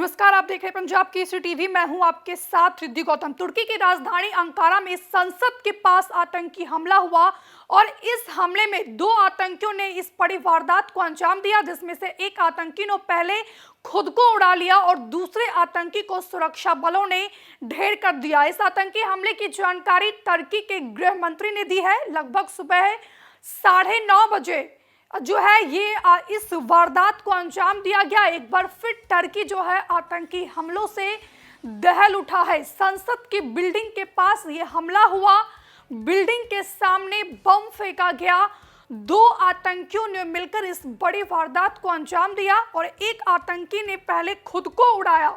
नमस्कार, आप देख रहे हैं पंजाब केसरी टीवी। मैं हूं आपके साथ रिद्धि गौतम। तुर्की की राजधानी अंकारा में संसद के पास आतंकी हमला हुआ और इस हमले में दो आतंकियों ने इस बड़ी वारदात को अंजाम दिया, जिसमें से एक आतंकी ने पहले खुद को उड़ा लिया और दूसरे आतंकी को सुरक्षा बलों ने ढेर कर दिया। इस आतंकी हमले की जानकारी तुर्की के गृह मंत्री ने दी है। लगभग सुबह 9:30 बजे जो है ये इस वारदात को अंजाम दिया गया। एक बार फिर तुर्की जो है आतंकी हमलों से दहल उठा है। संसद की बिल्डिंग के पास ये हमला हुआ, बिल्डिंग के सामने बम फेंका गया। दो आतंकियों ने मिलकर इस बड़ी वारदात को अंजाम दिया और एक आतंकी ने पहले खुद को उड़ाया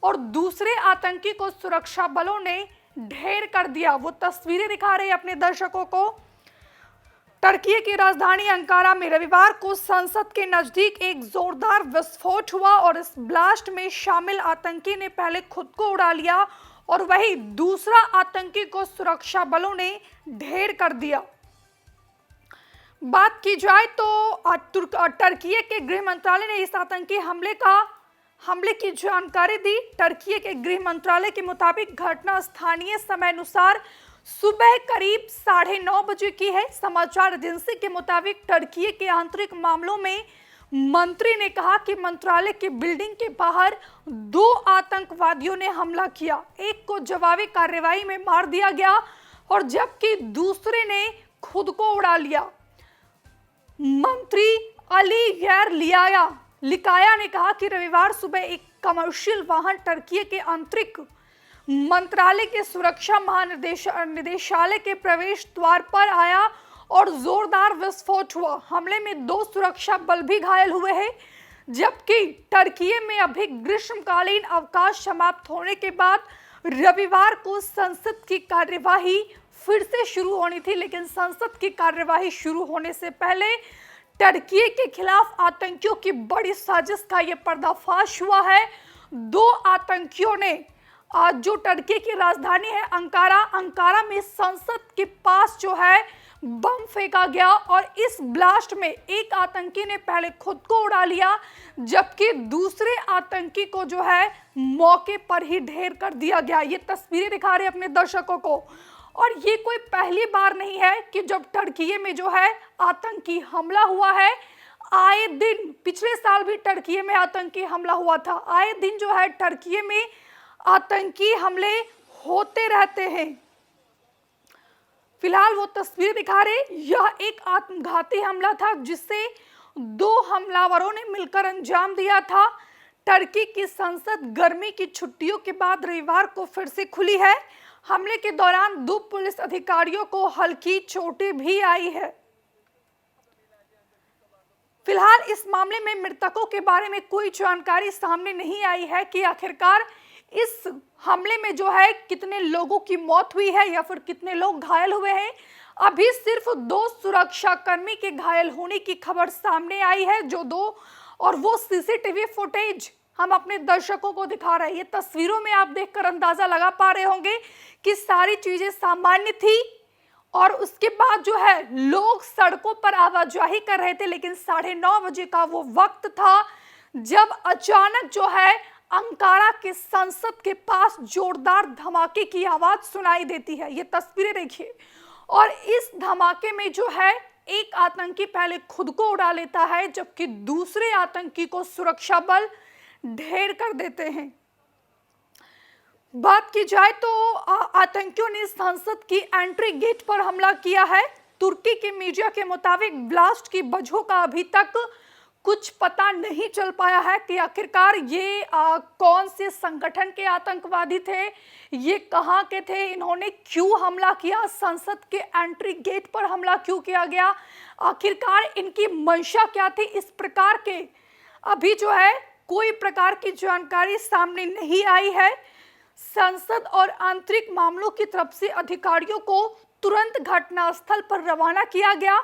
और दूसरे आतंकी को सुरक्षा बलों ने ढेर कर दिया। वो तस्वीरें दिखा रहे हैं अपने दर्शकों को। तुर्की की राजधानी अंकारा में रविवार को संसद के नजदीक एक जोरदार विस्फोट हुआ और इस ब्लास्ट में शामिल आतंकी ने पहले खुद को उड़ा लिया और वही दूसरा आतंकी को सुरक्षा बलों ने ढेर कर दिया। बात की जाए तो तुर्की के गृह मंत्रालय ने इस आतंकी हमले की जानकारी दी। तुर्की के गृह मंत्रालय के मुताबिक घटना स्थानीय समय अनुसार सुबह करीब 9:30 बजे की है। समाचार एजेंसी के मुताबिक तुर्की के आंतरिक मामलों में मंत्री ने कहा कि मंत्रालय की बिल्डिंग के बाहर दो आतंकवादियों ने हमला किया। एक को जवाबी कार्रवाई में मार दिया गया और जबकि दूसरे ने खुद को उड़ा लिया। मंत्री अली गैर लिकाया ने कहा कि रविवार सुबह एक कमर्शियल वाहन तुर्की के आंतरिक मंत्रालय के सुरक्षा महानिदेशालय के प्रवेश द्वार पर आया और जोरदार विस्फोट हुआ। हमले में दो सुरक्षा बल भी घायल हुए हैं, जबकि तुर्की में अभी ग्रीष्मकालीन अवकाश समाप्त होने के बाद रविवार को संसद की कार्यवाही फिर से शुरू होनी थी, लेकिन संसद की कार्यवाही शुरू होने से पहले तुर्की के खिलाफ आतंकियों की बड़ी साजिश का यह पर्दाफाश हुआ है। दो आतंकियों ने जो तुर्की की राजधानी है अंकारा में संसद के पास जो है बम फेंका गया और इस ब्लास्ट में एक आतंकी ने पहले खुद को उड़ा लिया, जबकि दूसरे आतंकी को जो है मौके पर ही ढेर कर दिया गया। ये तस्वीरें दिखा रहे अपने दर्शकों को और ये कोई पहली बार नहीं है कि जब तुर्की में जो है आतंकी हमला हुआ है। आए दिन पिछले साल भी तुर्की में आतंकी हमला हुआ था। आए दिन जो है तुर्की में आतंकी हमले होते रहते हैं। फिलहाल वो तस्वीर दिखा रहे, यह एक आत्मघाती हमला था जिसे दो हमलावरों ने मिलकर अंजाम दिया था। तुर्की की संसद गर्मी की छुट्टियों के बाद रविवार को फिर से खुली है। हमले के दौरान दो पुलिस अधिकारियों को हल्की चोटें भी आई है। फिलहाल इस मामले में मृतकों के बारे में कोई जानकारी सामने नहीं आई है कि आखिरकार इस हमले में जो है कितने लोगों की मौत हुई है या फिर कितने लोग घायल हुए हैं। अभी सिर्फ दो सुरक्षा कर्मी के घायल होने की खबर सामने आई है, जो दो और वो सीसीटीवी फुटेज हम अपने दर्शकों को दिखा रहे हैं। ये तस्वीरों में आप देखकर अंदाजा लगा पा रहे होंगे कि सारी चीजें सामान्य थी और उसके बाद जो है लोग सड़कों पर आवाजाही कर रहे थे, लेकिन 9:30 बजे का वो वक्त था जब अचानक जो है अंकारा के संसद के पास जोरदार धमाके की आवाज सुनाई देती है। ये तस्वीरें देखिए और इस धमाके में जो है एक आतंकी पहले खुद को उड़ा लेता है, जबकि दूसरे आतंकी को सुरक्षा बल ढेर कर देते हैं। बात की जाए तो आतंकियों ने संसद की एंट्री गेट पर हमला किया है। तुर्की के मीडिया के मुताबिक ब्लास्ट की वजह का अभी तक कुछ पता नहीं चल पाया है कि आखिरकार ये कौन से संगठन के आतंकवादी थे, ये कहां के थे, इन्होंने क्यों हमला किया, संसद के एंट्री गेट पर हमला क्यों किया गया, आखिरकार इनकी मंशा क्या थी। इस प्रकार के अभी जो है कोई प्रकार की जानकारी सामने नहीं आई है। संसद और आंतरिक मामलों की तरफ से अधिकारियों को तुरंत घटनास्थल पर रवाना किया गया।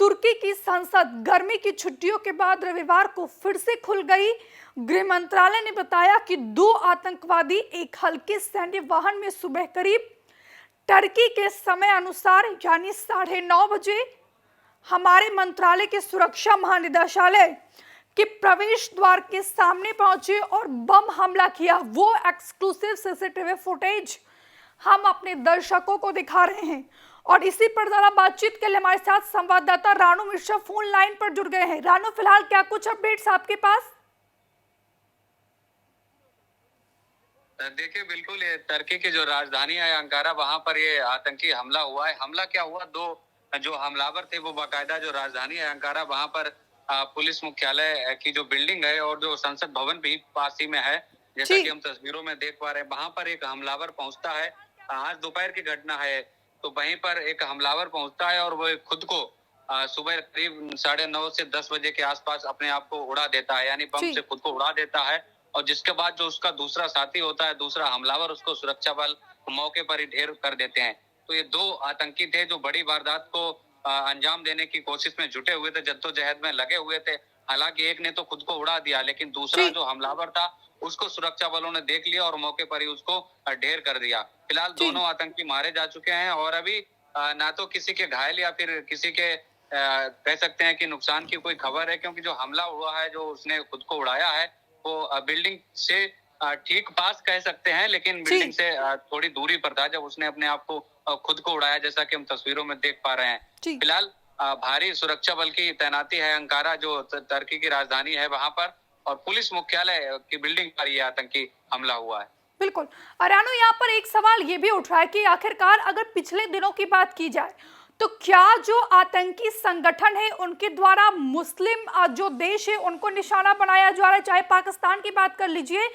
तुर्की की संसद गर्मी की छुट्टियों के बाद रविवार को फिर से खुल गई। गृह मंत्रालय ने बताया कि दो आतंकवादी एक हल्के सैन्य वाहन में सुबह करीब तुर्की के समय अनुसार यानी 9:30 बजे हमारे मंत्रालय के सुरक्षा महानिदेशालय कि प्रवेश द्वार के सामने पहुंचे और बम हमला किया। वो एक्सक्लूसिव सीसीटीवी फुटेज हम अपने दर्शकों को दिखा रहे हैं। और इसी पर ज़रा बातचीत के लिए हमारे साथ संवाददाता रानू मिश्रा फोन लाइन पर जुड़ गए हैं। रानू, फिलहाल क्या कुछ अपडेट्स आपके पास? देखिए, बिल्कुल ये तुर्की की जो राजधानी है अंकारा, वहां पर ये आतंकी हमला हुआ है। हमला क्या हुआ, दो जो हमलावर थे वो बाकायदा जो राजधानी है अंकारा, वहां पर पुलिस मुख्यालय की जो बिल्डिंग है और जो संसद भवन भी पास ही में है, जैसा कि हम तस्वीरों में देख पा रहे हैं, वहां पर एक हमलावर पहुंचता है। आज दोपहर की घटना है, तो वहीं पर एक हमलावर पहुंचता है और वो खुद को सुबह करीब 9:30 से 10 बजे के आसपास अपने आप को उड़ा देता है, यानी बम से खुद को उड़ा देता है। और जिसके बाद जो उसका दूसरा साथी होता है, दूसरा हमलावर, उसको सुरक्षा बल मौके पर ही ढेर कर देते हैं। तो ये दो आतंकी थे जो बड़ी वारदात को अंजाम देने की कोशिश में जुटे हुए थे, जद्दोजहद में लगे हुए थे। हालांकि एक ने तो खुद को उड़ा दिया, लेकिन दूसरा जो हमलावर था उसको सुरक्षा बलों ने देख लिया और मौके पर ही उसको ढेर कर दिया। फिलहाल दोनों आतंकी मारे जा चुके हैं और अभी ना तो किसी के घायल या फिर किसी के कह सकते हैं कि नुकसान की कोई खबर है, क्योंकि जो हमला हुआ है, जो उसने खुद को उड़ाया है, वो बिल्डिंग से ठीक पास कह सकते हैं, लेकिन बिल्डिंग से थोड़ी दूरी पर था जब उसने अपने आप को खुद को उड़ाया, जैसा कि हम तस्वीरों में देख पा रहे हैं। फिलहाल भारी सुरक्षा बल की तैनाती है अंकारा, जो तुर्की की राजधानी है वहां पर, और पुलिस मुख्यालय की बिल्डिंग पर यह आतंकी हमला हुआ है। बिल्कुल। रानू, यहाँ पर एक सवाल ये भी उठ रहा है कि आखिरकार अगर पिछले दिनों की बात की जाए तो क्या जो आतंकी संगठन है उनके द्वारा मुस्लिम जो देश है उनको निशाना बनाया जा रहा है? चाहे पाकिस्तान की बात कर लीजिए,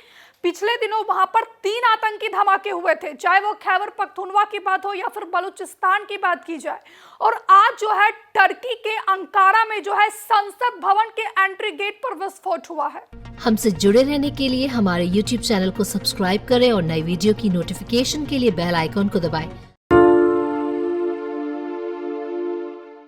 पिछले दिनों वहां पर 3 आतंकी धमाके हुए थे, चाहे वो खैबर पख्तूनवा की बात हो या फिर बलूचिस्तान की बात की जाए। और आज जो है तुर्की के अंकारा में जो है संसद भवन के एंट्री गेट पर विस्फोट हुआ है। हमसे जुड़े रहने के लिए हमारे YouTube चैनल को सब्सक्राइब करें और नई वीडियो की नोटिफिकेशन के लिए बेल आइकॉन को दबाएं।